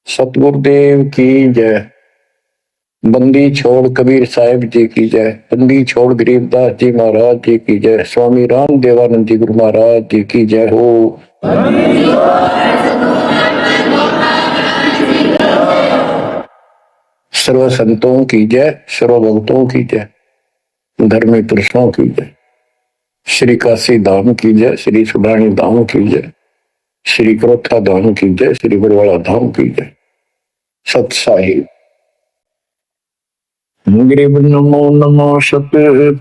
सतगुरुदेव की जय। बंदी छोड़ कबीर साहिब जी की जय। बंदी छोड़ गरीबदास जी महाराज जी की जय। स्वामी राम देवानंद जी गुरु महाराज जी की जय हो। सर्व संतों की जय, सर्व भक्तों की जय, धर्मी पुरुषों की जय। श्री काशी धाम की जय, श्री सुडानी धाम की जय, श्री क्रोथा धाम की जय, श्री बरवाड़ा धाम की जय। सत साहिब गरीब नमो नमो सत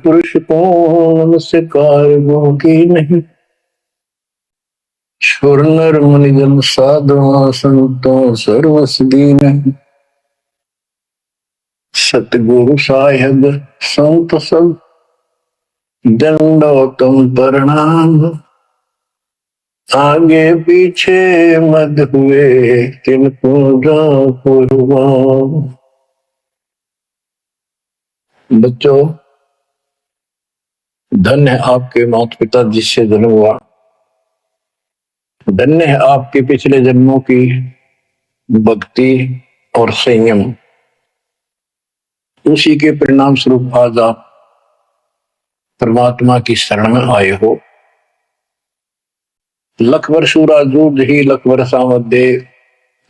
पुरुष को नमस्कार गो की नहीं। छोर नर मुनि जन साधु संतों सर्वस दीन। सतगुरु साहिब संत सब दंडोतम प्रणाम। आगे पीछे मत हुए किनको कुर्बान। बच्चों, धन्य है आपके माता पिता जिससे जन्म हुआ। धन्य है आपके पिछले जन्मों की भक्ति और संयम। उसी के परिणाम स्वरूप आज आप परमात्मा की शरण में आए हो। लख वर्षूरा जूझ ही लख वर्षा मध्य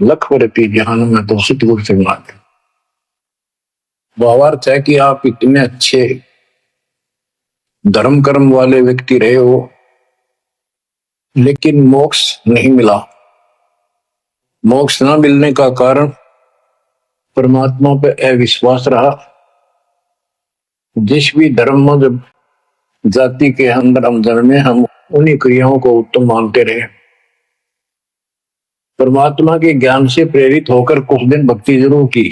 लख वर्ती जहान में तो सतगुरु से मांगे। भावार्थ है कि आप इतने अच्छे धर्म कर्म वाले व्यक्ति रहे हो, लेकिन मोक्ष नहीं मिला। मोक्ष न मिलने का कारण परमात्मा पे अविश्वास रहा। जिस भी धर्म में जाति के अंदर हम जन्मे, हम उन्हीं क्रियाओं को उत्तम मानते रहे। परमात्मा के ज्ञान से प्रेरित होकर कुछ दिन भक्ति जरूर की,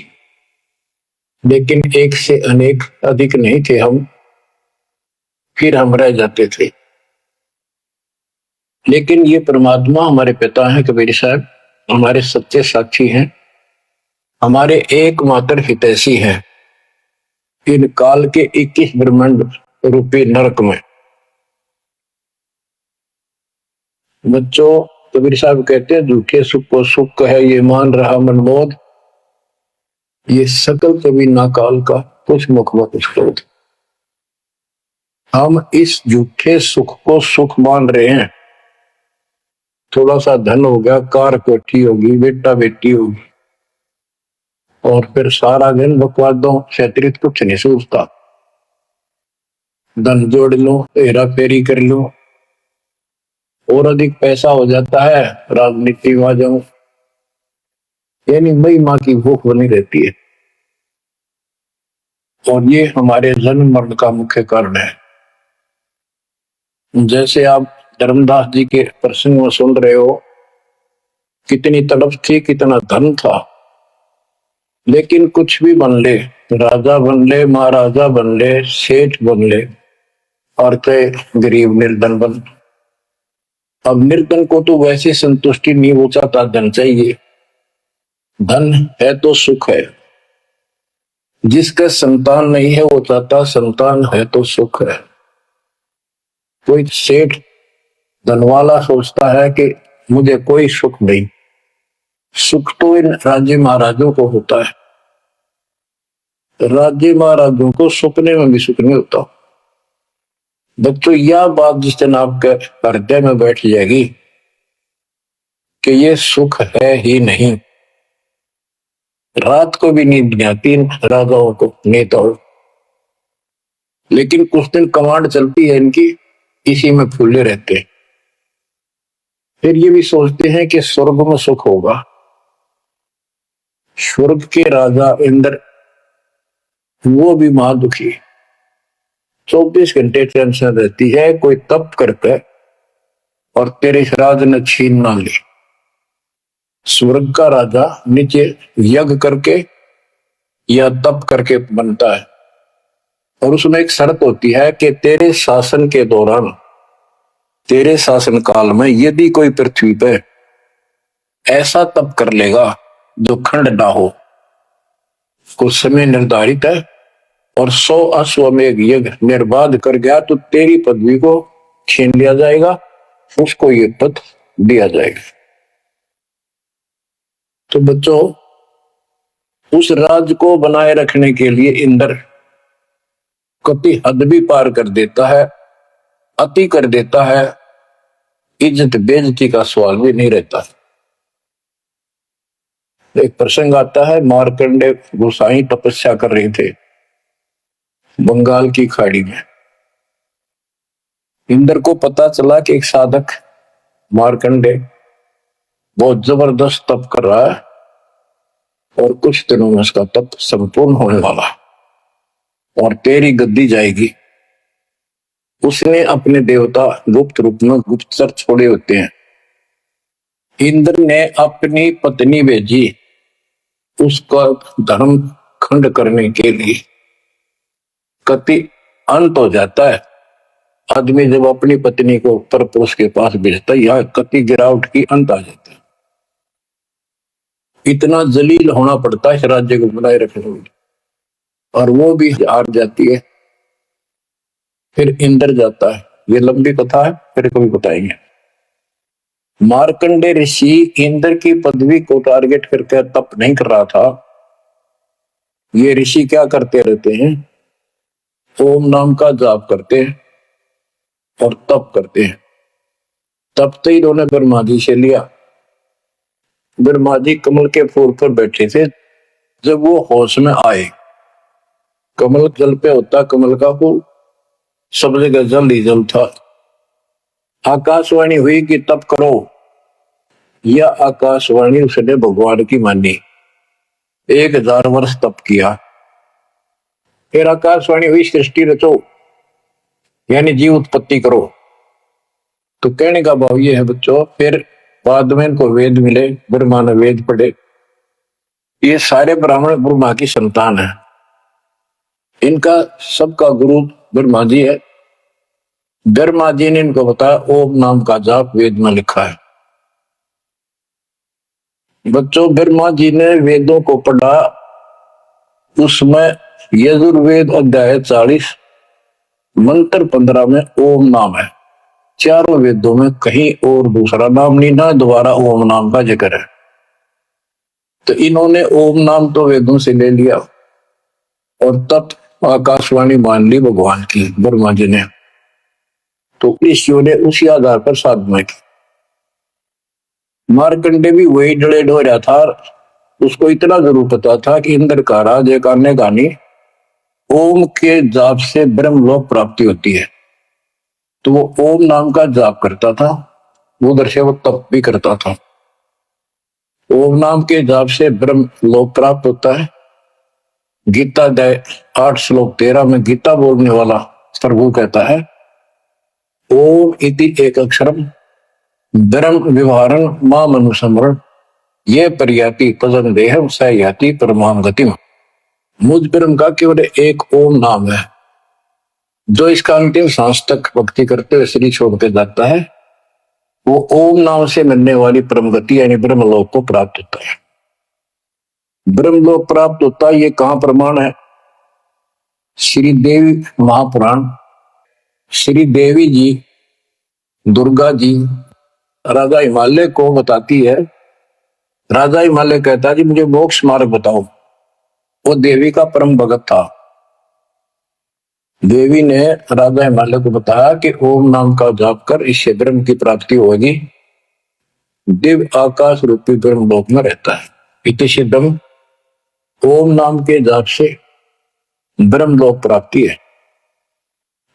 लेकिन एक से अनेक अधिक नहीं थे हम, फिर हम रह जाते थे। लेकिन ये परमात्मा हमारे पिता हैं कबीर साहब, हमारे सच्चे साक्षी हैं, हमारे एकमात्र हितैषी हैं इन काल के 21 ब्रह्मांड रूपी नरक में। बच्चों, कबीर साहब कहते हैं झूठे सुख को सुख है ये मान रहा मनमोद। ये सकल कभी ना काल का कुछ मुख मत क्रोध। हम इस झूठे सुख को सुख मान रहे हैं। थोड़ा सा धन हो गया, कार कोठी होगी, बेटा बेटी होगी, और फिर सारा दिन बकवादों से अतिरिक्त कुछ नहीं सोचता। धन जोड़ लो, हेरा फेरी कर लो, और अधिक पैसा हो जाता है, राजनीति में आ जाऊं, यानी महिमा की भूख बनी रहती है। और ये हमारे जन्म मरण का मुख्य कारण है। जैसे आप धर्मदास जी के प्रसंग में सुन रहे हो, कितनी तड़प थी, कितना धन था, लेकिन कुछ भी बन ले, राजा बन ले, महाराजा बन ले, सेठ बन ले, और कहे गरीब निर्धन बन। अब निर्धन को तो वैसे संतुष्टि नहीं, वो चाहता धन चाहिए। धन है तो सुख है। जिसका संतान नहीं है वो चाहता संतान है तो सुख है। कोई सेठ धनवाला सोचता है कि मुझे कोई सुख नहीं। सुख तो इन राज्य महाराजों को होता है। राज्य महाराजों को सुपने में भी सुख नहीं होता। बच्चों, यह बात जिस दिन आपके हृदय में बैठ जाएगी कि ये सुख है ही नहीं, रात को भी नींद नहीं आती इन राजाओं को, नींद और। लेकिन कुछ दिन कमांड चलती है इनकी, इसी में फूले रहते। फिर ये भी सोचते हैं कि स्वर्ग में सुख होगा। स्वर्ग के राजा इंद्र, वो भी महादुखी, 24 घंटे टेंशन रहती है, कोई तप करके और तेरे राज ने छीन ना ले। स्वर्ग का राजा नीचे यज्ञ करके या तप करके बनता है, और उसमें एक शर्त होती है कि तेरे शासन के दौरान, तेरे शासन काल में यदि कोई पृथ्वी पे ऐसा तप कर लेगा जो खंड ना हो, कुछ समय निर्धारित है, और 100 अश्वमेध यज्ञ निर्बाध कर गया तो तेरी पदवी को छीन लिया जाएगा, उसको ये पद दिया जाएगा। तो बच्चों, उस राज को बनाए रखने के लिए इंद्र कति हद भी पार कर देता है, अति कर देता है, इज्जत बेइज्जती का सवाल भी नहीं रहता। एक प्रसंग आता है, मार्कंडे गोसाई तपस्या कर रहे थे बंगाल की खाड़ी में। इंद्र को पता चला कि एक साधक मार्कंडे बहुत जबरदस्त तप कर रहा है और कुछ दिनों में उसका तप संपूर्ण होने वाला और तेरी गद्दी जाएगी। उसने अपने देवता गुप्त रूप में गुप्तचर छोड़े होते हैं। इंद्र ने अपनी पत्नी भेजी उसका धर्म खंड करने के लिए। कति अंत हो जाता है आदमी जब अपनी पत्नी को परपुरुष के पास भेजता है, यह कति गिरावट की अंत आ जाता है। इतना जलील होना पड़ता है इस राज्य को बनाए रखने में, और वो भी हार जाती है। फिर इंद्र जाता है। ये लंबी कथा है, फिर कभी बताएंगे। मार्कंडे ऋषि इंद्र की पदवी को टारगेट करके तप नहीं कर रहा था। ये ऋषि क्या करते रहते हैं, ओम नाम का जाप करते हैं और तप करते हैं। तब तो इन्होंने ब्रह्मा जी से लिया। ब्रह्मा जी कमल के फूल पर बैठे थे। जब वो होश में आए, कमल जल पे होता, कमल का फूल सब जगह जल ही जल था। आकाशवाणी हुई कि तप करो। यह आकाशवाणी उसने भगवान की मानी। 1000 वर्ष तप किया। फिर आकाशवाणी हुई सृष्टि रचो, यानी जीव उत्पत्ति करो। तो कहने का भाव ये है बच्चों, फिर बाद में इनको वेद मिले, ब्रह्मा ने वेद पढ़े। ये सारे ब्राह्मण ब्रह्मा की संतान है। इनका सबका गुरु ब्रह्मा जी है। ब्रह्मा जी ने इनको बताया ओम नाम का जाप वेद में लिखा है। बच्चों, ब्रह्मा जी ने वेदों को पढ़ा। उसमें यजुर्वेद अध्याय 40 मंत्र 15 में ओम नाम है। चारों वेदों में कहीं और दूसरा नाम नहीं, ना दोबारा ओम नाम का जिक्र है। तो इन्होंने ओम नाम तो वेदों से ले लिया और तब आकाशवाणी मान ली भगवान की, ब्रह्मा जी ने। तो ऋषियों ने उसी आधार पर साधना की। मार्कंडे भी वही डले हो रहा था। उसको इतना जरूर पता था कि इंद्र का राज एक अन्य गानी ओम के जाप से ब्रह्मलोक प्राप्ति होती है। तो वो ओम नाम का जाप करता था, उधर से वो तप भी करता था। ओम नाम के जाप से ब्रह्म लोक प्राप्त होता है। गीता अध्याय 8 श्लोक 13 में गीता बोलने वाला प्रभु कहता है ओम इति एक अक्षरम ब्रह्म विवहारं माम अनुसमरण ये पर्याति तजन देहम स याति परमाम गतिम। मुझ ब्रह्म का केवल एक ओम नाम है, जो इसका अंतिम सांस तक भक्ति करते हुए शरीर छोड़ के जाता है, वो ओम नाम से मिलने वाली परम गति यानी ब्रह्मलोक को प्राप्त होता है। ब्रह्मलोक प्राप्त होता है, ये कहां प्रमाण है? श्री देवी महापुराण। श्री देवी जी दुर्गा जी राजा हिमालय को बताती है। राजा हिमालय कहता है जी मुझे मोक्ष मार्ग बताओ। वो देवी का परम भगत था। देवी ने राजा हिमालय को बताया कि ओम नाम का जाप कर, इससे ब्रह्म की प्राप्ति होगी। दिव्य आकाश रूपी ब्रह्म लोक में रहता है। इतिश्री ब्रह्म, ओम नाम के जाप से ब्रह्म लोक प्राप्ति है।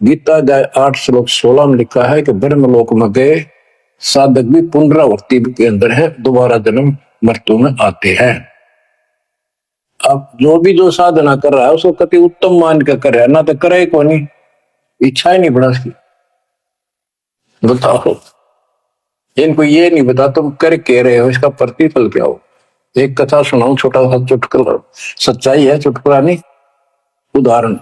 गीता अध्याय 8 श्लोक 16 में लिखा है कि ब्रह्म लोक में गए साधक भी पुनरावृत्ति के अंदर है, दोबारा जन्म मृत्यु में आते हैं। अब जो साधना कर रहा है उसको कति उत्तम मान कर करे, ना तो करे को नहीं, इच्छा ही नहीं बड़ा उसकी। बताओ, इनको ये नहीं बता तुम कर के रहे हो, इसका प्रतिफल क्या हो। एक कथा सुनाऊं, छोटा सा चुटकुला, सच्चाई है, चुटकुला नहीं, उदाहरण।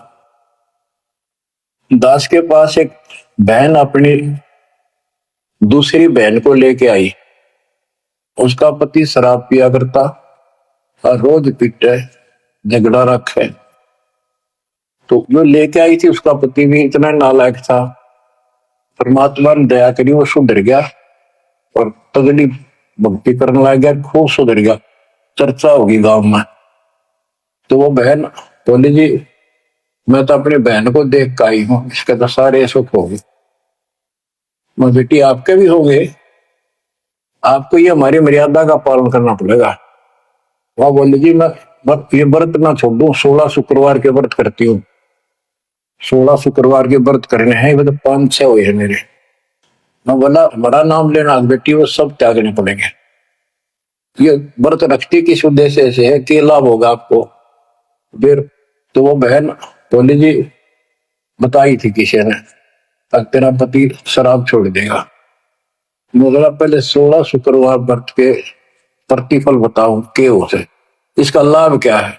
दास के पास एक बहन अपनी दूसरी बहन को लेके आई। उसका पति शराब पिया करता और रोज पीटे, झगड़ा रखे। तो जो लेके आई थी उसका पति भी इतना नालायक था, परमात्मा ने दया करी, वो सुधर गया और तगड़ी भक्ति करने लग गया, खूब सुधर गया। चर्चा होगी गांव में। तो वो बहन बोली जी मैं तो अपनी बहन को देख कर आई हूँ, इसके तो सारे सुख हो गए। मैं बेटी आपके भी हो गए, आपको ये हमारी मर्यादा का पालन करना पड़ेगा। वह बोली जी मैं ये व्रत ना छोड़ दूं, 16 शुक्रवार के व्रत करती हूँ। 16 शुक्रवार के व्रत करने हैं, वो तो 5-6 हुए हैं मेरे। मैं बोला बड़ा नाम लेना बेटी, वो सब त्यागने पड़ेंगे। ये व्रत रखती किस उद्देश्य से है, कि लाभ होगा आपको। फिर तो वो बहन बोली जी बताई थी किसी ने, अब तेरा पति शराब छोड़ देगा। मैं बोला पहले 16 शुक्रवार व्रत के प्रतिफल बताऊं के उसे, इसका लाभ क्या है।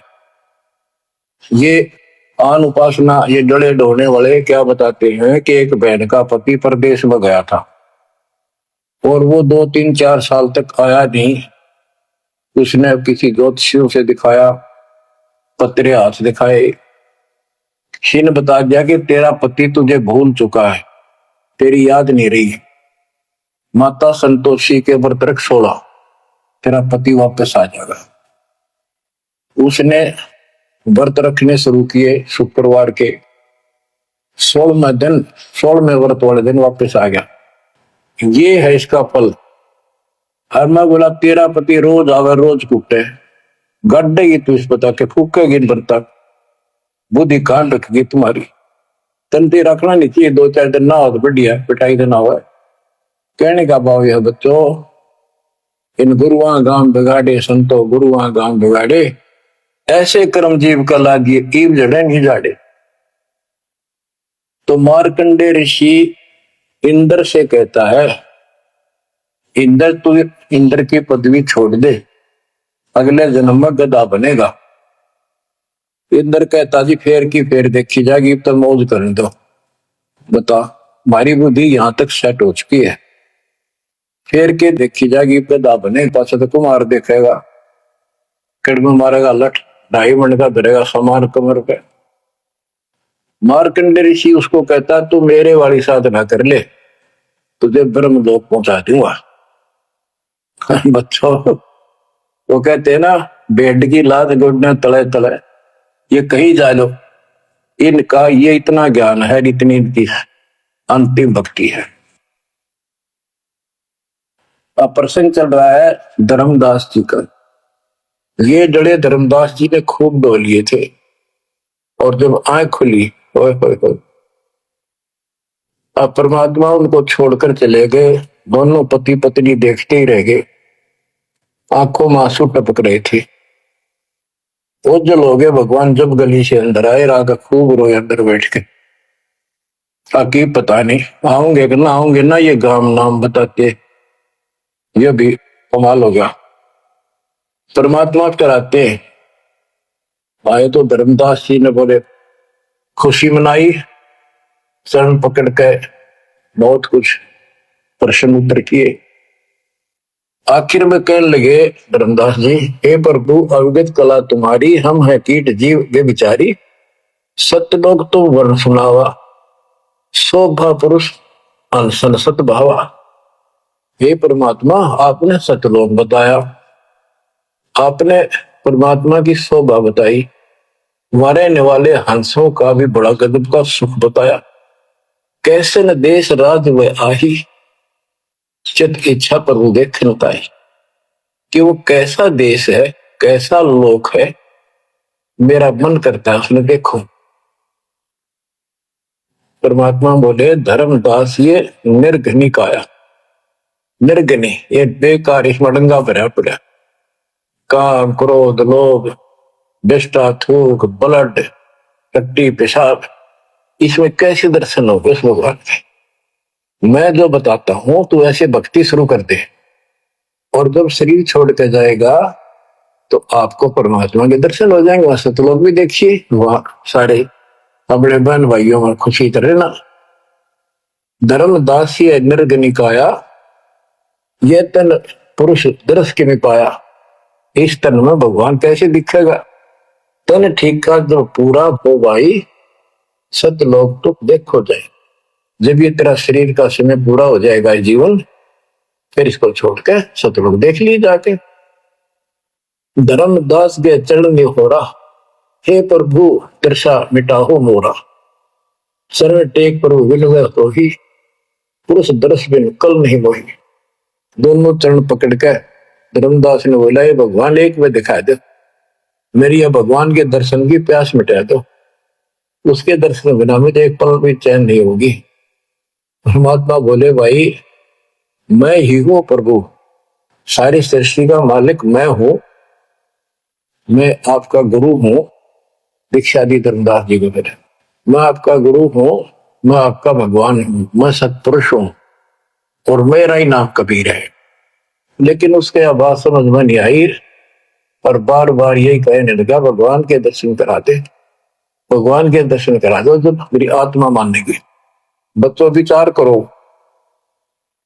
ये आन उपासना ये डड़े ढोने वाले क्या बताते हैं कि एक बहन का पति परदेश में गया था और वो 2-3-4 साल तक आया नहीं। उसने किसी ज्योतिषियों से दिखाया, पत्रे हाथ दिखाए, किसी ने बता दिया कि तेरा पति तुझे भूल चुका है, तेरी याद नहीं रही। माता संतोषी के व्रत रख 16, तेरा पति वापस आ जाएगा। उसने व्रत रखने शुरू किए शुक्रवार के 16वें दिन, 16वें व्रत वाले दिन वापस आ गया। ये है इसका फल। और मैं बोला तेरा पति रोज आवे रोज कूटे, गड्ढेगी तू इस बता के फूकेगी बरता, बुद्धि कान रखेगी तुम्हारी। तंती रखना नहीं चाहिए, 2-4 दिन ना हो तो बढ़िया, पिटाई देना हुआ। कहने का भाव यह बच्चों, इन गुरुआ गांव बिगाड़े संतो गुरुआ गांव बिगाड़े, ऐसे कर्म जीव का लागिए ईव जड़ेंगे जाड़े। तो मार्कंडे ऋषि इंद्र से कहता है, इंद्र तू इंद्र की पदवी छोड़ दे, अगले जन्म में गधा बनेगा। इंद्र कहता जी फेर की फेर देखी जाएगी, तो मौज करने दो। बता हमारी बुद्धि यहां तक सेट हो चुकी है, फेर के देखी जाएगी, गधा बने पास तो कुमार देखेगा, कड़म मारेगा लठ, 2.5 मिनट का धरेगा समान कमर पे। मार्कंडे ऋषि उसको कहता तू मेरे वाली साधना कर ले, तुझे ब्रह्म लोक पहुंचा दूंगा। बच्चों वो कहते हैं ना, बेड की लात गोडने तले तले, ये कहीं जा लो, इनका ये इतना ज्ञान है, इतनी इनकी अंतिम भक्ति है। अब प्रसंग चल रहा है धर्मदास जी का। ये जड़े धर्मदास जी ने खूब डो लिए थे, और जब आंख खुली होए होए होए, अब परमात्मा उनको छोड़कर चले गए। दोनों पति पत्नी देखते ही रह गए, आंखों में आंसू टपक रहे थे। ओझल हो गए भगवान जब गली से अंदर आए, रागा खूब रोए अंदर बैठ के। ताकि पता नहीं आऊंगे कि ना आऊंगे ना, ये गांव नाम बताते, ये भी कमाल हो गया। परमात्मा कराते आए तो धर्मदास जी ने बोले खुशी मनाई, शरण पकड़ के बहुत कुछ प्रश्न उत्तर किए। आखिर में कहने लगे धर्मदास जी, हे प्रभु अवगत कला तुम्हारी, हम है कीट जीव वे बिचारी, सत्य लोग तो वर्ण सुनावा, शोभा पुरुष अनसन सत भावा। हे परमात्मा आपने सतलोक बताया, आपने परमात्मा की शोभा बताई, मरने वाले हंसों का भी बड़ा गजब का सुख बताया। कैसे न देश राज व आही, चित इच्छा प्रभु देख नताई। कि वो कैसा देश है, कैसा लोक है, मेरा मन करता है उसमें देखो। परमात्मा बोले धर्मदास ये निर्घनी काया, निर्घनी ये बेकार, इसमें डंगा भरा पड़ा, काम क्रोध लोभ विष्टा थूक ब्लड टट्टी पेशाब, इसमें कैसे दर्शन हो उस भगवान के। मैं जो बताता हूं तू ऐसे भक्ति शुरू कर दे, और जब शरीर छोड़ के जाएगा तो आपको परमात्मा के दर्शन हो जाएंगे। वहां सतलोक भी देखिए, वहां सारे अपने बहन भाइयों में खुशी करे ना। धर्मदास ये निर्गनिकाया, ये तन पुरुष दर्श के में पाया, इस तन में भगवान कैसे दिखेगा। तन ठीक का जो पूरा हो भाई, सतलोक तो देखो जाए। जब ये तेरा शरीर का समय पूरा हो जाएगा जीवन, फिर इसको छोड़ के सतलोक देख लिए जाके। धर्मदास के चरण में हो रहा, हे प्रभु दर्शा मिटाहो मोरा। शरण टेक प्रभु विनय तो ही, पुरुष दर्श बिन कल नहीं मोही। दोनों चरण पकड़ के धर्मदास ने बोला, ये भगवान एक में दिखा दो, मेरी यह भगवान के दर्शन की प्यास मिटा दो, उसके दर्शन बिना मुझे एक पल भी चैन नहीं होगी। परमात्मा बोले, भाई मैं ही हूं प्रभु, सारी सृष्टि का मालिक मैं हूं, मैं आपका गुरु हूं। दीक्षा दी धर्मदास जी को फिर, मैं आपका गुरु हूं, मैं आपका भगवान हूं, मैं सत्पुरुष हूं और मेरा ही नाम कबीर है। लेकिन उसके आवाज समझ में नहीं आई और बार बार यही कहने लगा, भगवान के दर्शन करा दे, भगवान के दर्शन करा दो। जब मेरी आत्मा मानने की, बच्चों विचार करो,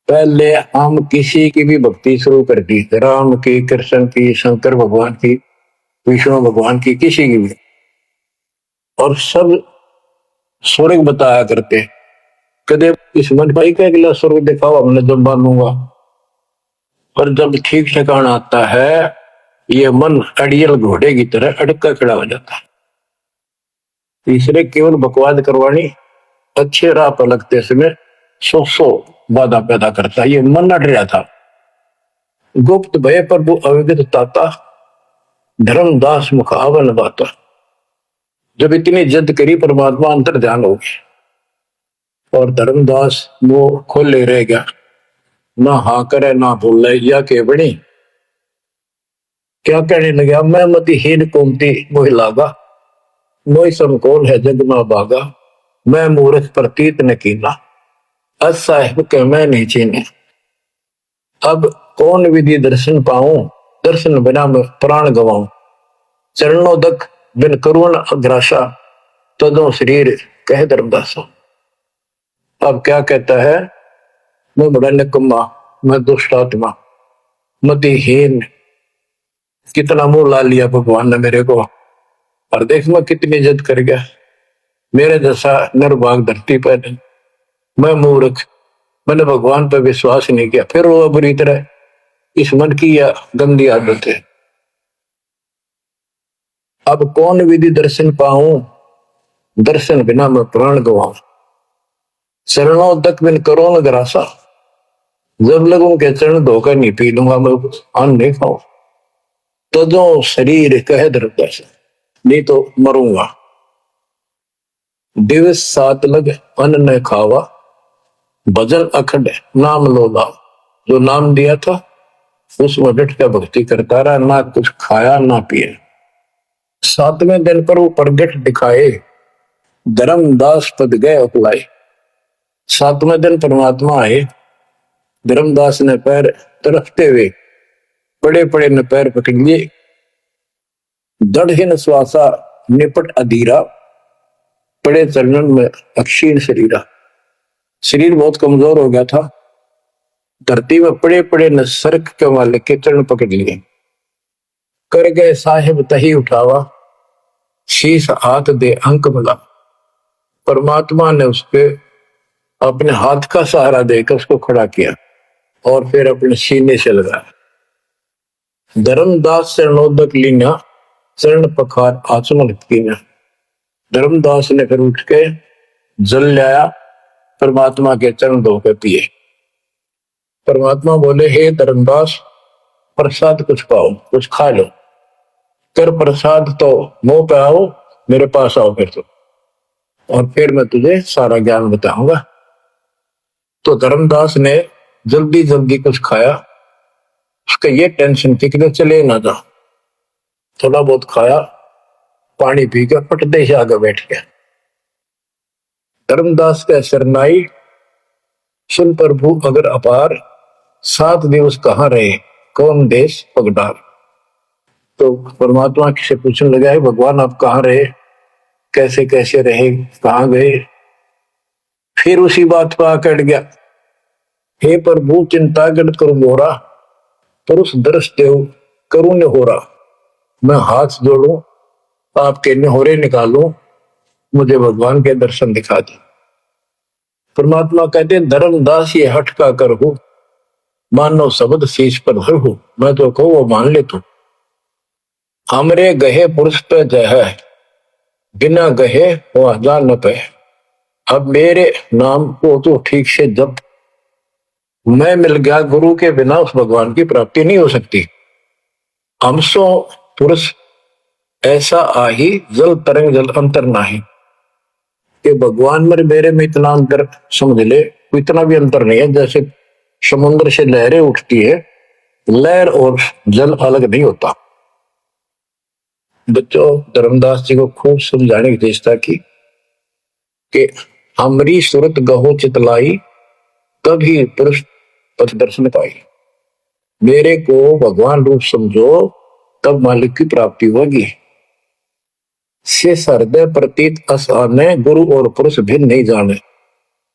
पहले हम किसी की भी भक्ति शुरू कर दी, राम की, कृष्ण की, शंकर भगवान की, विष्णु भगवान की, किसी की भी, और सब स्वर्ग बताया करते। कदे इस मन भाई का अगला स्वर्ग दिखाओ, हमने जब मानूंगा। पर जब ठीक ठिकाना आता है, ये मन अड़ियल घोड़े की तरह अड़का खड़ा हो जाता है। तीसरे केवल बकवाद करवानी, अच्छे राह पर लगते समय सौ बाधा पैदा करता है। ये मन अड़ रहा था। गुप्त भय प्रभु अविगत ताता, धर्मदास मुख आवन बाता। जब इतनी जिद करी, परमात्मा अंतर ध्यान हो गया और धर्मदास मुंह खोले रह गया, ना हाँ करे ना बोले, या के बनी क्या कहने लगा, मैं मति हीन कोमती मोह लागा, मोह समकोल है जग में बागा, मैं मूर्ख प्रतीत न कीना, असाहिब के मैं नहीं चीने। अब कौन विधि दर्शन पाऊं, दर्शन बिना मैं प्राण गवाऊं। चरणोदक बिन करुण अग्रासा, तदो शरीर कह धर्मदासा। अब क्या कहता है, मैं बड़ा निकम्मा, मैं दुष्ट आत्मा, मतिहीन, कितना मुंह ला लिया भगवान ने मेरे को, और देख मैं कितनी इज्जत कर गया, मेरे जैसा निर्भाग धरती पर नहीं। मैं मूर्ख, मैंने भगवान पर विश्वास नहीं किया। फिर वो बुरी तरह, इस मन की यह गंदी आदत है। अब कौन विधि दर्शन पाऊं, दर्शन बिना मैं प्राण गवाऊं। चरणों तक बिन करो न ग्रासा, जब लगूं के चरण धोकर नहीं पी लूंगा मैं, अन्न नहीं खाऊं। तो जो शरीर कह दर्द, नहीं तो मरूंगा। दिवस सात लग अन्न न खावा, भजन अखंड नाम लोला। जो नाम दिया था उसमें डट कर भक्ति करता रहा, ना कुछ खाया ना पिए। सातवें दिन पर वो प्रगट दिखाए, धर्मदास पद गए अपलाए। सातवें दिन परमात्मा आए, धर्मदास ने पैर तरफते हुए बड़े बड़े ने पैर पकड़ लिए। दृढ़ श्वासा निपट अधीरा, पड़े चरणन में अक्षीण शरीरा। शरीर बहुत कमजोर हो गया था। धरती में पड़े पड़े न सर्क के वाले के चरण पकड़ लिए। कर गए साहिब तही उठावा, शीश हाथ दे अंक मिला। परमात्मा ने उसके अपने हाथ का सहारा देकर उसको खड़ा किया और फिर अपने सीने से लगाया। धर्मदास चरणोदक लीना, चरण पखार आचमन कीना। धर्मदास ने फिर उठ के जल लाया, परमात्मा के चरण धो के पिए। परमात्मा बोले, हे धर्मदास, प्रसाद कुछ पाओ, कुछ खा लो। कर प्रसाद तो मुंह पे आओ, मेरे पास आओ फिर तो, और फिर मैं तुझे सारा ज्ञान बताऊंगा। तो धर्मदास ने जल्दी जल्दी कुछ खाया। उसका ये टेंशन थी कि चले ना जा। थोड़ा बहुत खाया, पानी पी के पटदे से आगे बैठ गया। धर्मदास का शरनाई, सुन प्रभु अगर अपार, 7 दिवस कहाँ रहे, कौन देश पगडार। तो परमात्मा से पूछने लगा है, भगवान आप कहाँ रहे, कैसे कैसे रहे, कहाँ गए। फिर उसी बात पर आकर गया, हे प्रभु चिंता गढ़ करो मोरा, पर उस दर्श देव करुण हो रहा। मैं हाथ जोड़ू, आपके निहोरे निकालू, मुझे भगवान के दर्शन दिखा दे। परमात्मा कहते हैं, धर्मदास ये हट का कर हो, मानो शब्द शीश पर धर हो। मैं तो कहूँ वो मान ले तू, हमरे गहे पुरुष पे जय है, बिना गहे वो हजार न पे। अब मेरे नाम को तो ठीक से जब मैं मिल गया, गुरु के बिना उस भगवान की प्राप्ति नहीं हो सकती। हमसो पुरुष ऐसा आही, जल तरंग जल अंतर नाही। कि भगवान मेरे में इतना अंतर समझ ले, इतना भी अंतर नहीं है। जैसे समुद्र से लहरें उठती है, लहर और जल अलग नहीं होता। बच्चों, धर्मदास जी को खूब समझाने की चेष्टा की कि हमरी सूरत गहो चितलाई, तभी पुरुष पथ दर्शन पाई। मेरे को भगवान रूप समझो, तब मालिक की प्राप्ति होगी। से हृदय प्रतीत असाने, गुरु और पुरुष भिन्न नहीं जाने।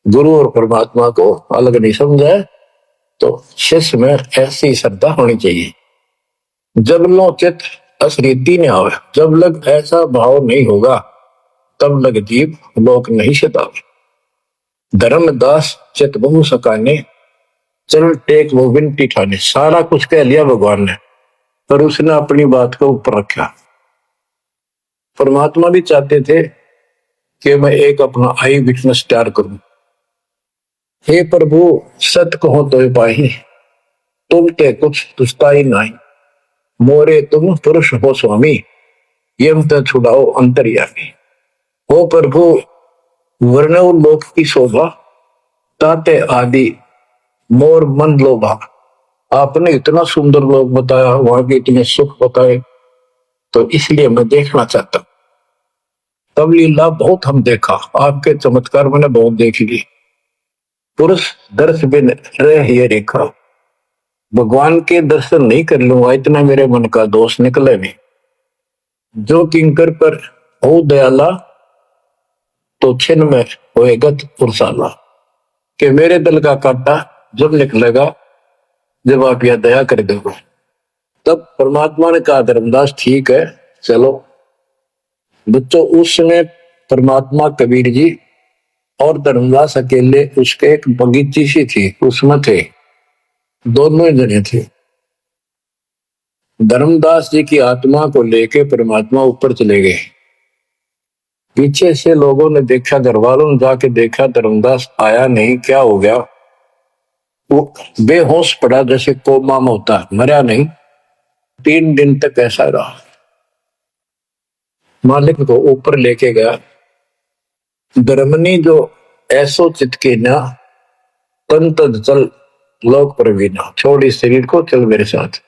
गुरु और परमात्मा को अलग नहीं समझा, तो शिष्य में ऐसी श्रद्धा होनी चाहिए। जब लो चित असरीति ने आवे, जब लग ऐसा भाव नहीं होगा, तब लग जीव लोक नहीं सतावे। धर्मदास चित बहु सकाने, चल टेक वो विनती ठाने। सारा कुछ कह लिया भगवान ने, पर उसने अपनी बात को ऊपर रखा। परमात्मा भी चाहते थे कि मैं एक अपना आई विटनेस तैयार करूं। हे प्रभु, सत कहो तो पाही, तुम ते कुछ तुस्ताई नहीं। मोरे तुम पुरुष हो स्वामी, यम ते छुड़ाओ अंतर्यामी। हो प्रभु, वर्णव लोक की शोभा, ताते आदि मोर मन लोभा। आपने इतना सुंदर लोक बताया, वहां के इतने सुख बताए, तो इसलिए मैं देखना चाहता। तब लीला बहुत हम देखा, आपके चमत्कार मैंने बहुत देख ली। पुरुष दर्श बिन रह ये रेखा, भगवान के दर्शन नहीं कर लूंगा, इतना मेरे मन का दोष निकले नहीं। जो किंकर पर हो दयाला, तो छिन में होएगा पुरसाला। कि मेरे दिल का कांटा जब निकलेगा, जब आप यह दया कर दोगे। तब परमात्मा ने कहा, धर्मदास ठीक है, चलो। बच्चों, उस समय परमात्मा कबीर जी और धर्मदास अकेले, उसके एक बगीची सी थी, उसमें थे, दोनों ही जने थे। धर्मदास जी की आत्मा को लेके परमात्मा ऊपर चले गए। पीछे से लोगों ने देखा, घर वालों ने जाके देखा, धर्मदास आया नहीं, क्या हो गया? वो बेहोश पड़ा, जैसे कोमा में होता, मरा नहीं। 3 दिन तक ऐसा रहा। मालिक को ऊपर लेके गया। धर्मनी जो ऐसो चितके ना, तन तद चल लोक प्रवीणा। छोड़ इस शरीर को, चल मेरे साथ।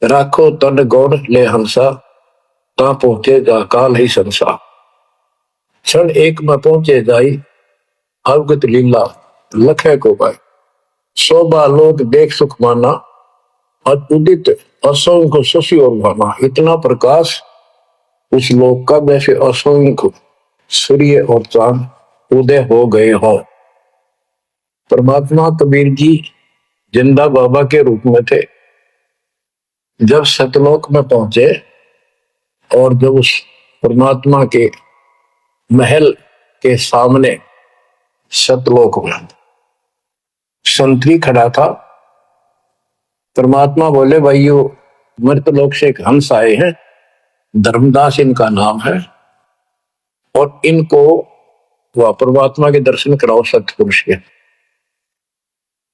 राखो तन गौड़ ले हंसा, ता पहुंचे जा काल ही संसा। क्षण एक में पहुंचे जाई, अवगत लीला लखे को पाए। शोभा लोक देख सुख माना, और उदित असंख्य शशि और भाना। इतना प्रकाश उस लोक का, जैसे असंख्य सूर्य और चांद उदय हो गए हो। परमात्मा कबीर जी जिंदा बाबा के रूप में थे। जब सतलोक में पहुंचे, और जब उस परमात्मा के महल के सामने सतलोक में संतरी खड़ा था, परमात्मा बोले, भाइयों, मृतलोक से एक हंस आए हैं, धर्मदास इनका नाम है, और इनको वह परमात्मा के दर्शन कराओ सतपुरुष के।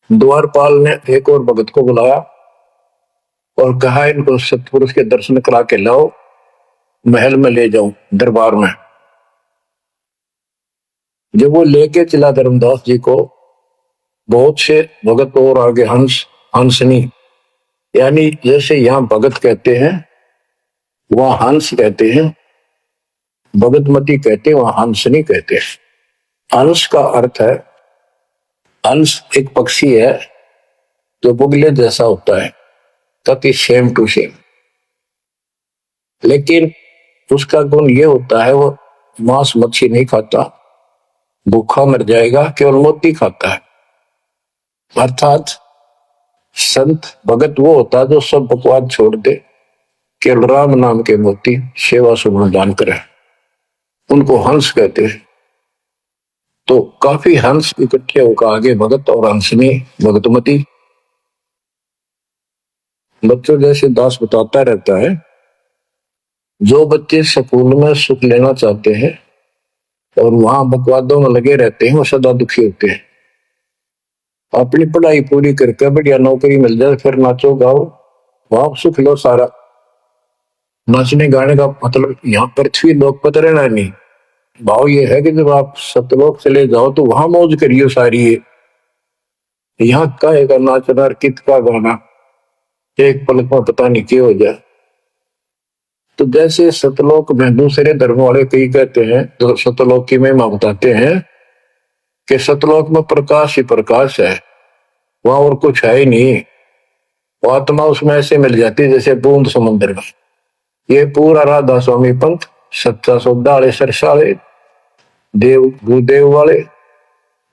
द्वारपाल ने एक और भगत को बुलाया और कहा, इनको सतपुरुष के दर्शन करा के लाओ, महल में ले जाओ, दरबार में। जब वो लेके चला धर्मदास जी को, बहुत से भगत और आगे हंस हंसनी, यानी जैसे यहाँ भगत कहते हैं, वहां हंस कहते हैं, भगतमती कहते हैं, वहां हंसनी कहते हैं। हंस का अर्थ है, हंस एक पक्षी है जो बुगले जैसा होता है, ताकि सेम टू सेम। लेकिन उसका गुण ये होता है, वो मांस मच्छी नहीं खाता, भूखा मर जाएगा, केवल मोती खाता है। अर्थात संत भगत वो होता है जो सब बकवाद छोड़ दे, केवल राम नाम के मोती सेवा सुमन दान करे, उनको हंस कहते हैं। तो काफी हंस इकट्ठे होकर आगे भगत और हंसनी भगतमती। बच्चों, जैसे दास बताता रहता है जो बच्चे स्कूल में सुख लेना चाहते हैं और वहां बकवादों में लगे रहते हैं वो सदा दुखी होते हैं। अपनी पढ़ाई पूरी करके बढ़िया नौकरी मिल जाए फिर नाचो गाओ, वहां सुख लो सारा। नाचने गाने का मतलब यहाँ पृथ्वी लोक पर रहना नहीं। भाव ये है कि जब आप सतलोक चले जाओ तो वहां मौज करियो सारी है। यहाँ का नाचना कित का गाना, एक पल में पता नहीं क्या हो जाए। तो जैसे सतलोक में दूसरे धर्म वाले कई कहते हैं, जो सतलोक की महिमा बताते हैं कि सतलोक में प्रकाश ही प्रकाश है, वहां और कुछ है ही नहीं। वो आत्मा उसमें ऐसे मिल जाती है जैसे बूंद समुद्र में। ये पूरा राधा स्वामी पंथ, सच्चा सौदा वाले, सरसाले देव भूदेव वाले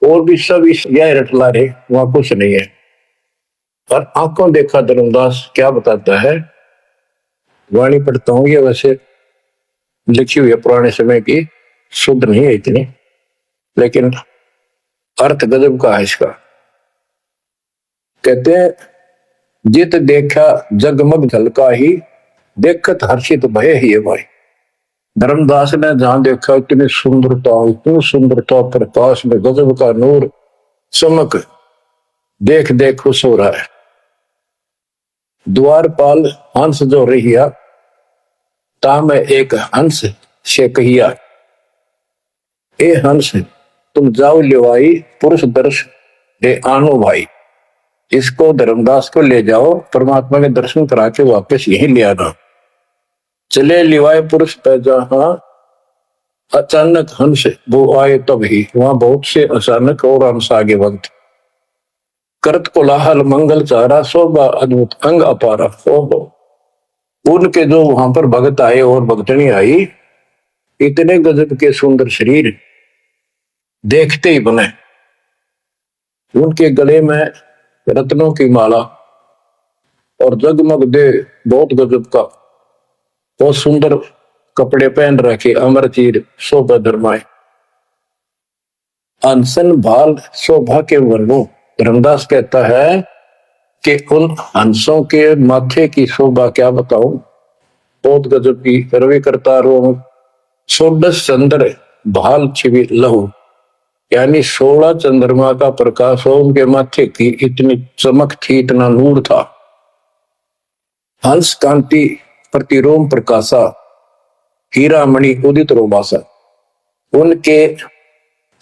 और भी सब इस यह रटला रहे, वहां कुछ नहीं है। और आंखों देखा धर्मदास क्या बताता है, वाणी पढ़ता हूं, ये वैसे लिखी हुई है पुराने समय की, शुद्ध नहीं है इतनी, लेकिन अर्थ गजब का है इसका। कहते हैं, जित देखा जगमग झलका ही, देखत हर्षित भय ही है भाई। धर्मदास ने जहां देखा इतनी सुंदरता प्रकाश में गजब का नूर चमक, देख देख खुश हो रहा है। द्वारपाल हंस जो रहिया, ताम एक हंस से कहिया, ए हंस तुम जाओ लिवाई, पुरुष दर्श दे आनो भाई। इसको धर्मदास को ले जाओ, परमात्मा के दर्शन करा के वापस यहीं ले आना। चले लिवाए पुरुष जहां, अचानक हंस वो आए तब ही, वहां बहुत से अचानक और हंस आगे वक्त। करत कोलाहल मंगल चारा, शोभा अद्भुत अंग अपारा। ओहो, उनके जो वहां पर भगत आए और भगतनी आई, इतने गजब के सुंदर शरीर देखते ही बने। उनके गले में रत्नों की माला और जगमग दे बहुत गजब का, बहुत सुंदर कपड़े पहन रखे, अमर चीर शोभा धर्माए। अनसन भाल शोभा के वर्णों, धर्मदास कहता है कि उन हंसों के माथे की शोभा क्या बताऊं, बहुत गजब की। रवि करता रो सोडस चंद्र भाल छिवी लहू, यानी 16 चंद्रमा का प्रकाश हो उनके माथे की, इतनी चमक थी, इतना नूर था। हंस कांति प्रतिरोम प्रकाशा, हीरा मणि उदित रोमासा। उनके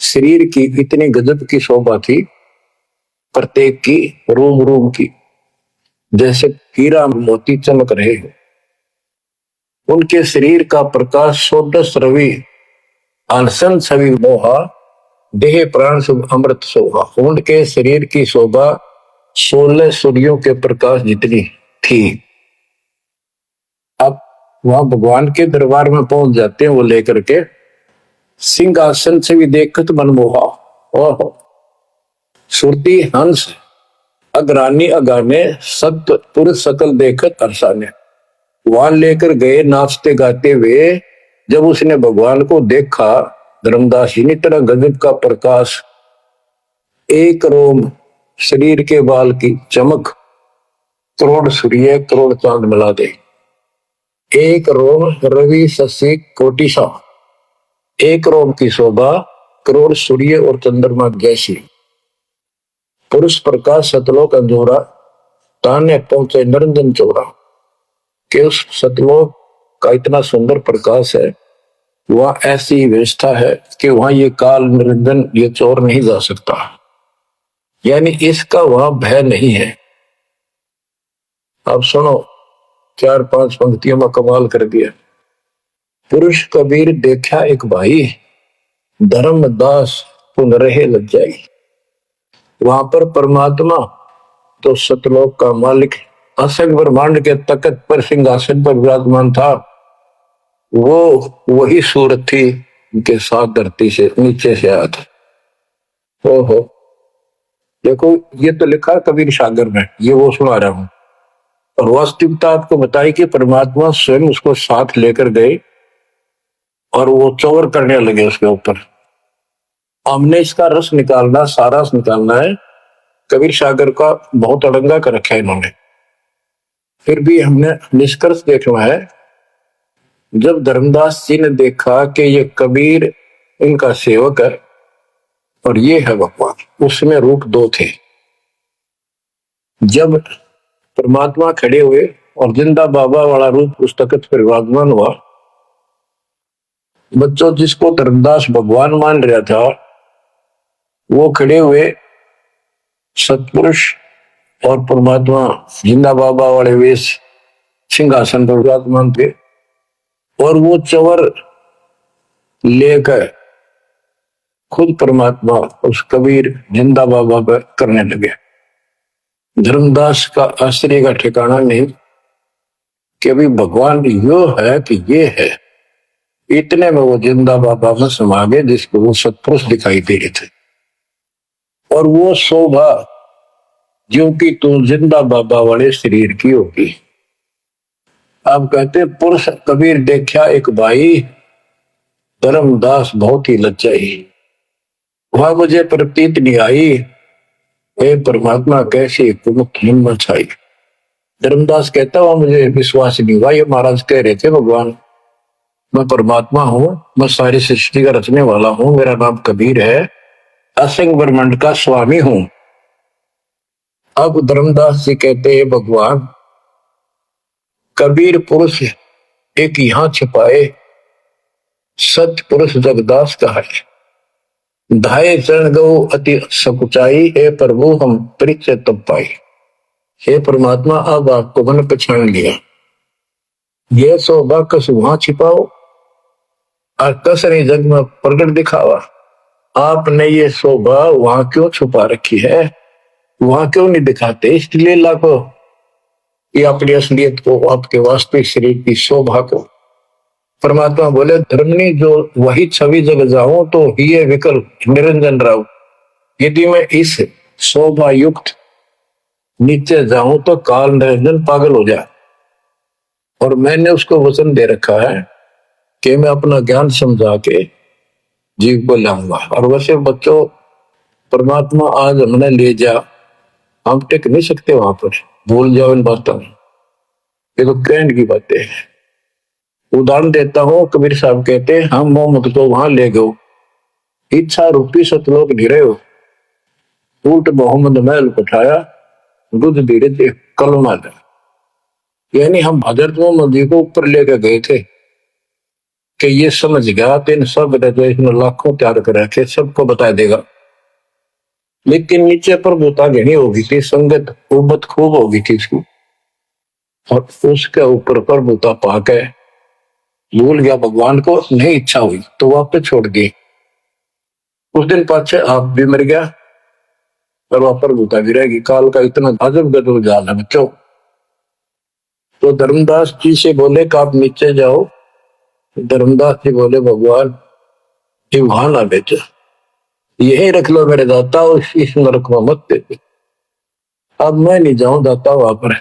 शरीर की इतनी गजब की शोभा थी, प्रत्येक की रोम रोम की जैसे हीरा मोती चमक रहे हो। उनके शरीर का प्रकाश सोडस रवि, अनसन छवि मोहा, देह प्राण शुभ अमृत शोभा। उनके शरीर की शोभा 16 सूर्यों के प्रकाश जितनी थी। अब वहां भगवान के दरबार में पहुंच जाते हैं वो लेकर के, सिंहासन से भी देखत मनमोहा। ओहो, सुरती हंस अग्रानी अगाने, सत्य पुरुष सकल देखत अरसाने। वहां लेकर गए नाचते गाते हुए, जब उसने भगवान को देखा, धर्मदास जी ने तरह गजब का प्रकाश, एक रोम शरीर के बाल की चमक, करोड़ सूर्य करोड़ चांद मिला दे। एक रोम रवि शशि कोटि सा, एक रोम की शोभा करोड़ सूर्य और चंद्रमा जैसी। पुरुष प्रकाश सतलोक अंजोरा, ताने पहुंचे निरंजन चोरा। कि उस सतलोक का इतना सुंदर प्रकाश है, वहां ऐसी व्यवस्था है कि वहां ये काल निरंजन ये चोर नहीं जा सकता, यानी इसका वहां भय नहीं है। अब सुनो, 4-5 पंक्तियों में कमाल कर दिया। पुरुष कबीर देखा एक भाई, धर्मदास पुन रहे लज्जाई। वहां पर परमात्मा तो सतलोक का मालिक असंग ब्रह्मांड के तकत पर सिंहासन पर विराजमान था, वो वही सूरत थी उनके साथ धरती से नीचे से आया था। ओहो, देखो ये तो लिखा कबीर सागर में, ये वो सुना रहा हूं। और वास्तविकता आपको बताई कि परमात्मा स्वयं उसको साथ लेकर गए और वो चौर करने लगे उसके ऊपर। हमने इसका रस निकालना, सारा रस निकालना है। कबीर सागर का बहुत अड़ंगा कर रखा है इन्होंने, फिर भी हमने निष्कर्ष देखना है। जब धर्मदास जी ने देखा कि ये कबीर इनका सेवक है और ये है भगवान, उसमें रूप दो थे। जब परमात्मा खड़े हुए और जिंदा बाबा वाला रूप उस तख्त पर विराजमान हुआ, बच्चों जिसको धर्मदास भगवान मान रहा था वो खड़े हुए सतपुरुष और परमात्मा जिंदा बाबा वाले वेश सिंहासन पर विराजमान थे, और वो चवर लेकर खुद परमात्मा उस कबीर जिंदा बाबा पर करने लगे। धर्मदास का आश्चर्य का ठिकाना नहीं कि अभी भगवान यो है कि ये है। इतने में वो जिंदा बाबा में समा गए जिसको वो सतपुरुष दिखाई दे रहे थे, और वो शोभा जो कि तू जिंदा बाबा वाले शरीर की होगी। अब कहते पुरुष कबीर देखा एक भाई, धर्मदास बहुत ही लज्जाई, वह मुझे प्रतीत नहीं आई, हे परमात्मा कैसी हिम्मत छाई। धर्मदास कहता हुआ मुझे विश्वास नहीं हुआ, ये महाराज कह रहे थे भगवान मैं परमात्मा हूं, मैं सारी सृष्टि का रचने वाला हूं, मेरा नाम कबीर है, असंग ब्रह्मांड का स्वामी हूं। अब धर्मदास जी कहते हैं भगवान कबीर पुरुष एक यहां छिपाए, सत्य पुरुष जगदास का है, धाये चरण गो अति सकुचाई, हे प्रभु हम परिचय तब पाई। हे परमात्मा अब आपको मैंने पहचान लिया, ये शोभा कस वहां छिपाओ और कस नहीं जग में प्रकट दिखावा। आपने ये शोभा वहां क्यों छुपा रखी है, वहां क्यों नहीं दिखाते? इसलिए लाखों ये अपनी असलियत को, आपके वास्तविक शरीर की शोभा को। परमात्मा बोले धर्मनी जो वही छवि जग जाऊं तो ही विकल्प निरंजन राव, यदि मैं इस शोभा युक्त नीचे जाऊं तो काल निरंजन पागल हो जाए। और मैंने उसको वचन दे रखा है कि मैं अपना ज्ञान समझा के जीव को लाऊंगा। और वैसे बच्चों परमात्मा आज हमने ले जा, हम टिक नहीं सकते वहां पर, भूल जाओ इन बातों, ये तो कहने की बातें हैं। उदाहरण देता हूं, कबीर साहब कहते हैं हम मोहम्मद को वहां ले गो, इच्छा रूपी सतलोक गिरे हो, ऊट मोहम्मद महल उठाया, दूध धीरे थे कलमा था। यानी हम हजरत मोहम्मद जी को ऊपर लेकर गए थे कि ये समझ गया तो इन सब इसने लाखों तैयार कर रखे, सबको बता देगा। लेकिन नीचे पर बोता घनी हो गई थी, संगत उबत खूब हो गई थी इसको, और उसके ऊपर पर बोता पाके भूल गया भगवान को, नहीं इच्छा हुई तो वापस छोड़ गई। उस दिन पाछे आप भी मर गया और वहां पर बोता भी रहेगी। काल का इतना अजब गजब जाल है बच्चों। तो धर्मदास जी से बोले कि आप नीचे जाओ, धर्मदास जी बोले भगवान ये वहां ना बेचो, यही रख लो मेरे दाता, और इस नरक में मत दे, अब मैं नहीं जाऊं दाता वहां पर।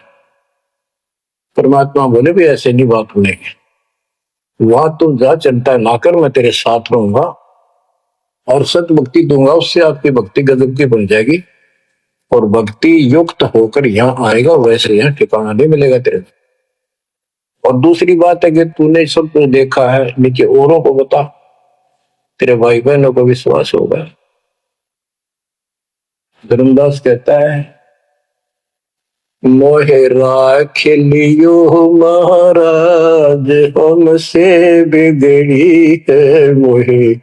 परमात्मा बोले भी ऐसे नहीं बात सुनेगी, वहां तुम जा चिंता ना कर, मैं तेरे साथ रहूंगा और सत भक्ति दूंगा, उससे आपकी भक्ति गजब की बन जाएगी और भक्ति युक्त होकर यहाँ आएगा, वैसे यहाँ ठिकाना नहीं मिलेगा तेरे। और दूसरी बात है कि तूने सब कुछ देखा है, नीचे औरों को बता, तेरे भाई बहनों को विश्वास होगा। धर्मदास कहता है मोहे राख लियो महाराज हमसे बिगड़ी है, मोहे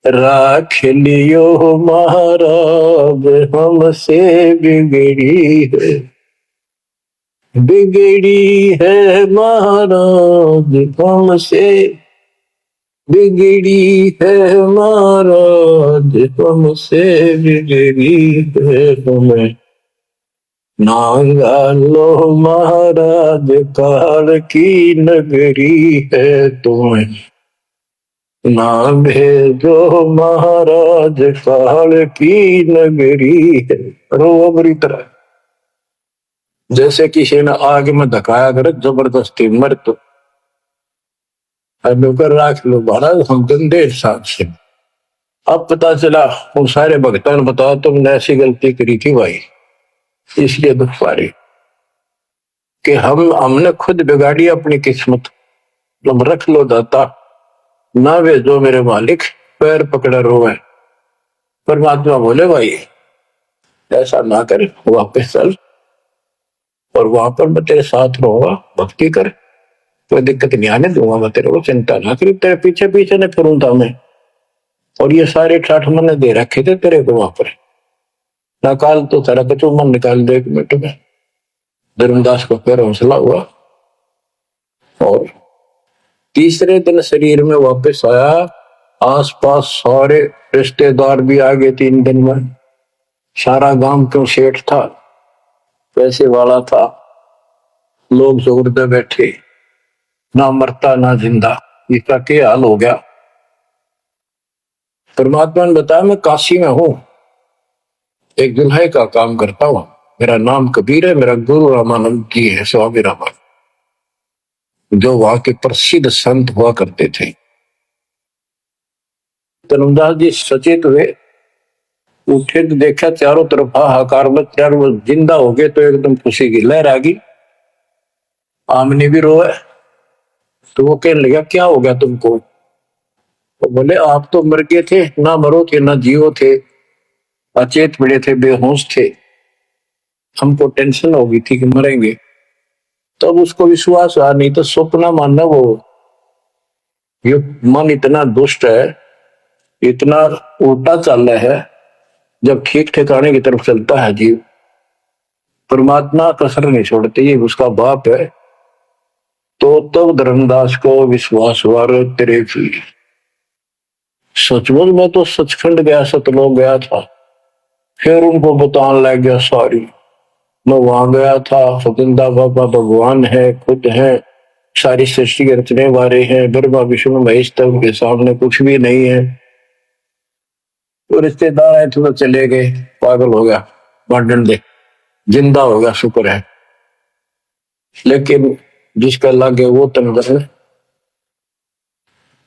राख लियो महाराज हमसे बिगड़ी है, बिगड़ी है महाराज हमसे, बिगड़ी है महाराज हमसे, बिगड़ी है तुम्हें नांगा लो महाराज, काल की नगरी है तुम्हें ना भेजो महाराज, काल की नगरी है। रो बुरी तरह जैसे किसी ने आग में धकाया कर जबरदस्ती मर, तो कर राख लो महाराज हम गंदे हिसाब से। अब पता चला उन सारे भक्तों ने बताया तुमने ऐसी गलती करी थी भाई, इसलिए दुख पा रही कि हमने खुद बिगाड़ी अपनी किस्मत। तुम रख लो दाता, ना भेजो मेरे मालिक, पैर पकड़े रोवे। परमात्मा बोले भाई ऐसा ना कर, वापस चल और वहां पर मैं तेरे साथ रहूंगा, भक्ति कर, कोई दिक्कत नहीं आने दूंगा मैं तेरे को, चिंता ना करी, तेरे पीछे पीछे न फिरूंगा मैं। और ये सारे ठाठ मैंने दे रखे थे तेरे को वहां पर, निकाल तो तेरा कचू मन निकाल दे 1 मिनट में। धर्मदास को फिर हौसला हुआ और तीसरे दिन शरीर में वापस आया। आसपास सारे रिश्तेदार भी आ गए 3 दिन में। सारा गांव क्यों सेठ था, पैसे वाला था, लोग जोर पे बैठे, ना मरता ना जिंदा, इसका क्या हाल हो गया। परमात्मा ने बताया मैं काशी में हूं, एक दुल्हे का काम करता हूं, मेरा नाम कबीर है, मेरा गुरु रामानंद जी है, स्वामी रामानंद, जो वहां के प्रसिद्ध संत हुआ करते थे। धर्मदास जी सचेत हुए, उठे तो देखा चारों तरफ हाहाकार मच, चारों जिंदा हो गए तो एकदम खुशी की लहर आ गई। आमनी भी रोए तो वो कहने लगा क्या हो गया तुमको। तो बोले आप तो मर गए थे, ना मरो थे ना जियो थे, अचेत पड़े थे, बेहोश थे, हमको टेंशन हो गई थी कि मरेंगे। तब तो उसको विश्वास हुआ, नहीं तो स्वप्न मानना वो, ये मन इतना दुष्ट है, इतना उल्टा चल रहा है, जब ठीक ठिकाने की तरफ चलता है जीव, परमात्मा कसर नहीं छोड़ते, ये उसका बाप है। तो तब धर्मदास को विश्वास हुआ तेरे की सचमुच में तो सचखंड गया, सतलोक गया था। फिर उनको बताने लग गया सारी, मैं वहां गया था, सतिंदा बाबा भगवान है, खुद है, सारी सृष्टि के रचने वाले हैं, ब्रह्मा विष्णु महेश तक के सामने कुछ भी नहीं है। तो रिश्तेदार आए थे तो चले गए, पागल हो गया, बांटन दे, जिंदा हो गया शुक्र है। लेकिन जिसका लागे वो तंग।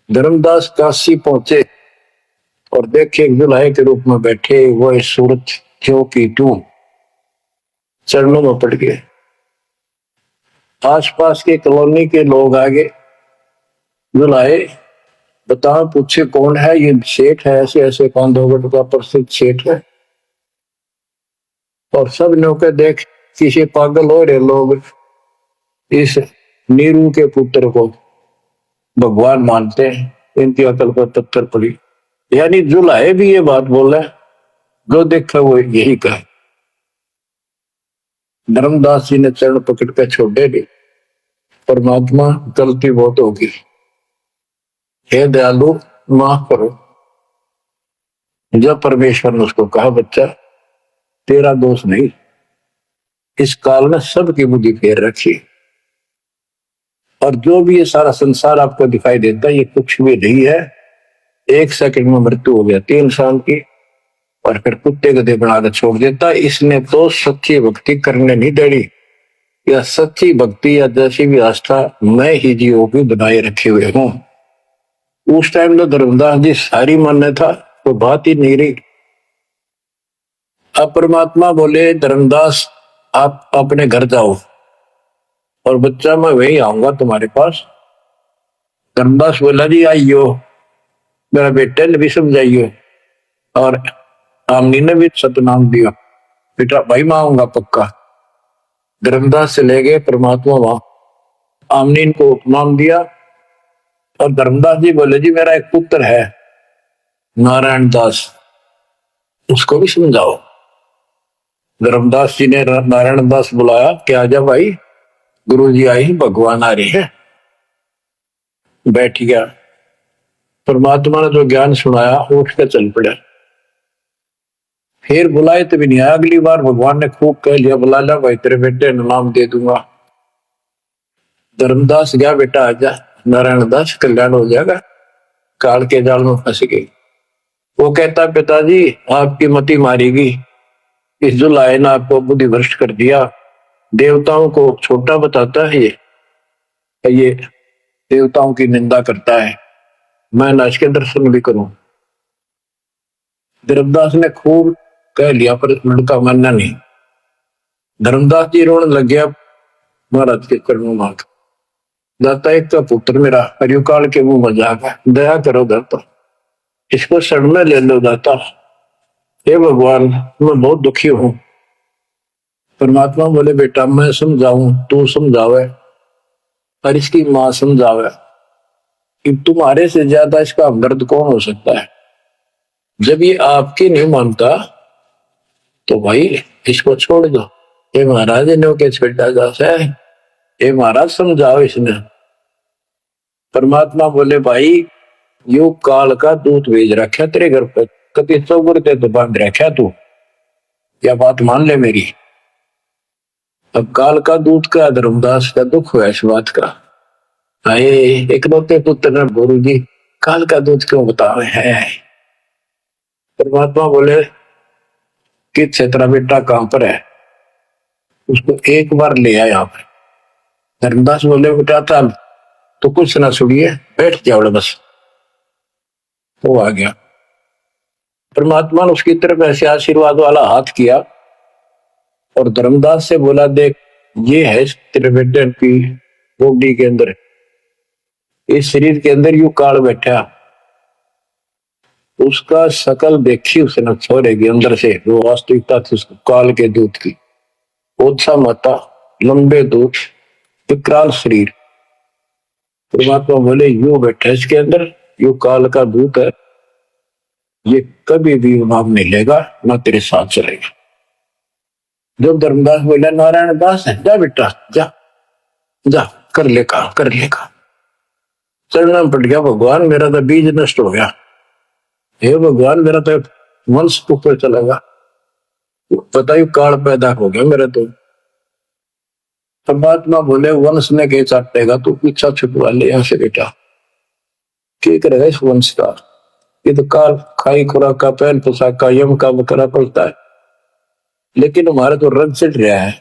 धर्मदास काशी पहुंचे और देखे दुल्हे के रूप में बैठे वो सूरत जो की तू चरणों में पड़ गए। आसपास के कॉलोनी के लोग आगे, दुल्हे बताओ, पूछे कौन है ये, सेठ है, ऐसे ऐसे कांधोगढ़ का प्रसिद्ध सेठ है। और सब ने के देख किसी पागल हो रहे लोग इस नीरू के पुत्र को भगवान मानते हैं, इनकी अकल पर पत्थर पड़ी। यानी जुलाहे भी ये बात बोल रहे, जो देखा वो यही कहे। धर्मदास जी ने चरण पकड़ कर छोड़े भी, परमात्मा गलती बहुत होगी, हे दयालु माफ करो। जब परमेश्वर ने उसको कहा बच्चा तेरा दोष नहीं, इस काल में सबकी बुद्धि फेर रखी, और जो भी ये सारा संसार आपको दिखाई देता है ये कुछ भी नहीं है, 1 सेकंड में मृत्यु हो जाती है इंसान की, और फिर कुत्ते गधे बनाकर छोड़ देता है। इसने तो सच्ची भक्ति करने नहीं देनी, या सच्ची भक्ति या जैसी भी आस्था मैं ही जीवों की बनाए रखे हुए हूं। उस टाइम तो धर्मदास जी सारी मान्य था, तो बात ही नहीं रही। अब परमात्मा बोले धर्मदास आप अपने घर जाओ, और बच्चा मैं वही आऊंगा तुम्हारे पास। धर्मदास बोला जी आइयो, मेरा बेटे ने भी समझाइयो, और आमनी ने भी सतनाम दिया, बेटा भाई मैं आऊंगा पक्का। धर्मदास से ले गए परमात्मा वहां, आमनी को उपनाम दिया। और धर्मदास जी बोले जी मेरा एक पुत्र है नारायण दास, उसको भी समझाओ। धर्मदास जी ने नारायण दास बुलाया कि आजा भाई, गुरु जी आई, भगवान आ रहे हैं। बैठ गया, परमात्मा ने जो ज्ञान सुनाया उठ कर चल पड़ा। फिर बुलाए तो भी नहीं आया, अगली बार भगवान ने खूब कह लिया बुला ला भाई, तेरे बेटे ने नाम दे दूंगा। धर्मदास गया, बेटा आजा, नारायण दास कल्याण हो जाएगा, काल के जाल में फंस गई। वो कहता पिताजी आपकी मति मारेगी, इस जुलाए ने आपको बुद्धि भ्रष्ट कर दिया, देवताओं को छोटा बताता है, ये देवताओं की निंदा करता है, मैं न इसके दर्शन भी करूं। धर्मदास ने खूब कह लिया पर लड़का मानना नहीं। धर्मदास जी रोने लग गया, महाराज के कर्म मांग, दाता एक का पुत्र मेरा हरियो काल के मुंह मजाक है, दया करो दाता, इसको शरण में ले लो दाता। हे भगवान मैं बहुत दुखी हूं। परमात्मा बोले बेटा मैं समझाऊं तू समझावे और इसकी मां समझावे कि तुम्हारे से ज्यादा इसका हमदर्द कौन हो सकता है। जब ये आपकी नहीं मानता तो भाई इसको छोड़ दो। ये महाराज इन्हों के छेड़ा जाता है, ये महाराज समझाओ इसने। परमात्मा बोले भाई यू काल का दूत भेज रखा तेरे घर पर, कति चौगुर ते तो बांध रखा तू, या बात मान ले मेरी। अब काल का दूत का धर्मदास का दुख हुआ इस बात का। आए इकलौते पुत्र ने गुरु जी काल का दूत क्यों बतावे है। परमात्मा बोले कि तेरा बेटा कहां पर है, उसको एक बार ले आया यहाँ पर। धर्मदास बोले बेटा था तो कुछ ना सुनिए बैठ जाओ बस। वो आ गया। परमात्मा ने उसकी तरफ ऐसे आशीर्वाद वाला हाथ किया और धर्मदास से बोला देख ये है तेरे बेटे की बॉडी के अंदर, इस शरीर के अंदर यू काल बैठा। उसका शकल देखी उसने छोड़ेगी अंदर से, वो वास्तविकता थी उसको काल के दूत की। ओछा माता, लंबे दूत, विकराल शरीर। परमात्मा बोले यू बैठा इसके अंदर, यू काल का दूत है, ये कभी भी नाम नहीं लेगा ना तेरे साथ चलेगा। जब धर्मदास बोला नारायण दास है जा बेटा जा जा कर लेगा कर लेगा। चरणा पड़ गया भगवान मेरा तो बीज नष्ट हो गया, हे भगवान मेरा तो वंश ऊपर चलेगा, पता ही काल पैदा हो गया मेरा तो। परमात्मा बोले वंश ने के चाटेगा तू पीछा छुटवा ले यहाँ से बेटा, क्या करेगा इस वंश का। ये तो काल खाई खुराक का पहल पोशाक का यम का बकरा पड़ता है, लेकिन हमारा तो रंग चढ़ रहा है।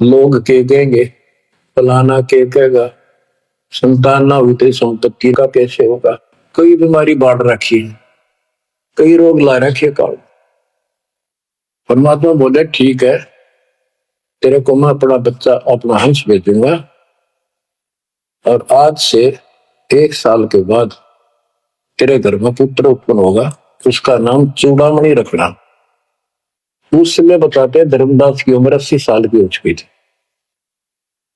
लोग के कहेंगे फलाना के कहेगा, संतान ना हुई तो संपत्ति का कैसे होगा, कई बीमारी बांट रखी है, कई रोग ला रखे काल। परमात्मा बोले ठीक है तेरे को मैं अपना बच्चा अपना हंस भेजूंगा और आज से 1 साल के बाद तेरे घर में पुत्र उत्पन्न होगा, उसका नाम चूड़ामणि रखना। उस समय बताते हैं धर्मदास की उम्र 80 साल की हो चुकी थी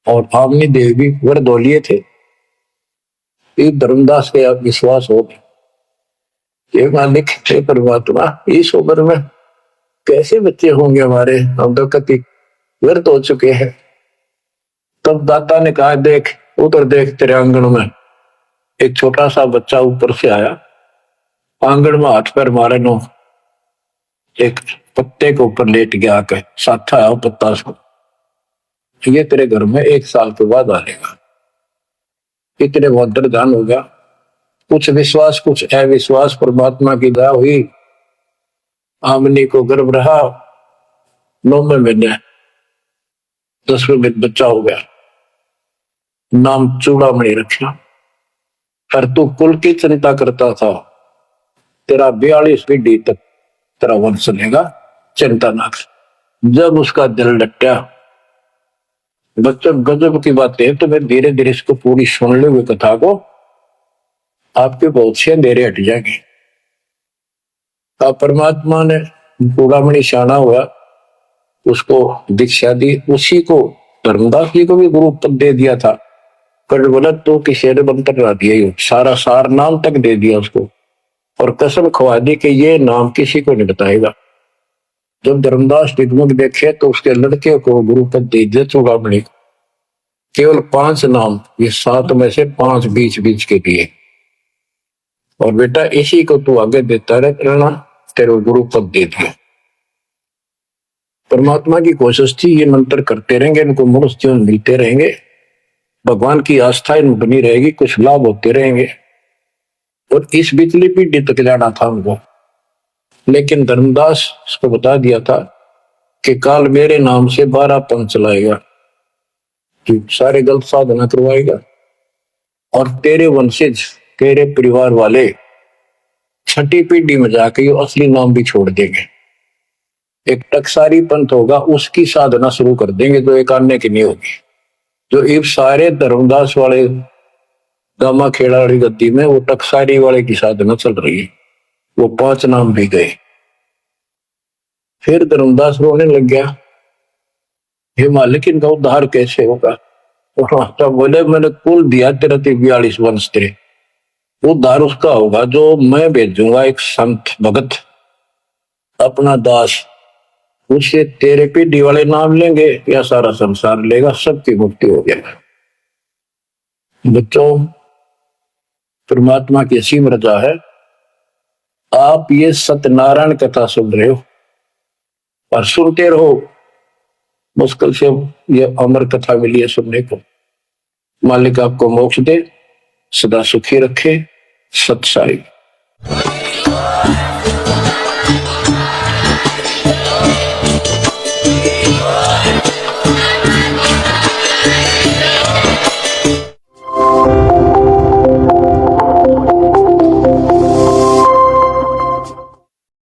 और आमनी देव भी वरदौलिये थे। धर्मदास के आप विश्वास हो ये मालिक थे परमात्मा इस उम्र में कैसे बच्चे होंगे हमारे, हम तो कति व्यर्थ हो चुके हैं। तब दाता ने कहा देख उधर देख तेरे आंगन में एक छोटा सा बच्चा ऊपर से आया, आंगन में हाथ पैर मारे नो एक पत्ते के ऊपर लेट गया आके साथा है पत्ता से, ये तेरे घर में 1 साल के बाद आएगा। इतने बहुत दान हो गया, कुछ विश्वास कुछ अविश्वास, परमात्मा की दया हुई। आमनी को गर्भ रहा, 9वें महीने 10वें दिन बच्चा हो गया, नाम चूड़ामणि रखना। पर तू कुल की चिंता करता था, तेरा 42 पीढ़ी तक तेरा वंश चलेगा, चिंता ना कर। जब उसका दिल लट्टा बच्चों गजब की बात है, तो मैं धीरे धीरे इसको पूरी सुन ले हुए कथा को, आपके बहुत से अंधेरे हट जाएंगे। परमात्मा ने चूड़ामणि शाना हुआ, उसको दीक्षा दी, उसी को धर्मदास जी को भी गुरु पद दे दिया था। पर बोला तो किसी ने मंत्र ला दिया, सारा सार नाम तक दे दिया उसको और कसम खवा दी कि ये नाम किसी को नहीं बताएगा। जब धर्मदास डिगमग देखे तो उसके लड़के को गुरु पद दे दिया चूड़ामणि, केवल 5 नाम, ये 7 में से 5 बीच बीच के दिए और बेटा इसी को तू आगे देता रहना, तेरे गुरु पद दे दिया। परमात्मा की कोशिश थी ये मंत्र करते रहेंगे, इनको मनुष्य जीवन मिलते रहेंगे, भगवान की आस्था इन बनी रहेगी, कुछ लाभ होते रहेंगे और इस बिचली पीढ़ी तक जाना था उनको। लेकिन धर्मदास उसको बता दिया था कि काल मेरे नाम से 12 पंथ चलाएगा, सारे गलत साधना करवाएगा और तेरे वंशज तेरे परिवार वाले 6ठी पीढ़ी में जाके असली नाम भी छोड़ देंगे। एक टकसारी पंथ होगा, उसकी साधना शुरू कर देंगे जो एक आने की नहीं होगी। जो इब सारे धर्मदास वाले गामा खेड़ा वाली गद्दी में वो टकसारी वाले की साधना चल रही है। वो 5 नाम भी गए। फिर धर्मदास रोने लग गया, हे मालिक इनका उद्धार कैसे होगा? और राजा बोले मैंने कुल दिया तेरा 42 वंश तेरे, उद्धार उसका होगा जो मैं भेजूंगा एक संत भगत अपना दास, उससे तेरे पीढ़ी वाले नाम लेंगे या सारा संसार लेगा, सबकी मुक्ति हो जाएगा। बच्चों, परमात्मा की असीम रजा है, आप ये सत्यनारायण कथा सुन रहे हो और सुनते रहो। मुश्किल से ये अमर कथा मिली है सुनने को। मालिक आपको मोक्ष दे, सदा सुखी रखे। सत साई।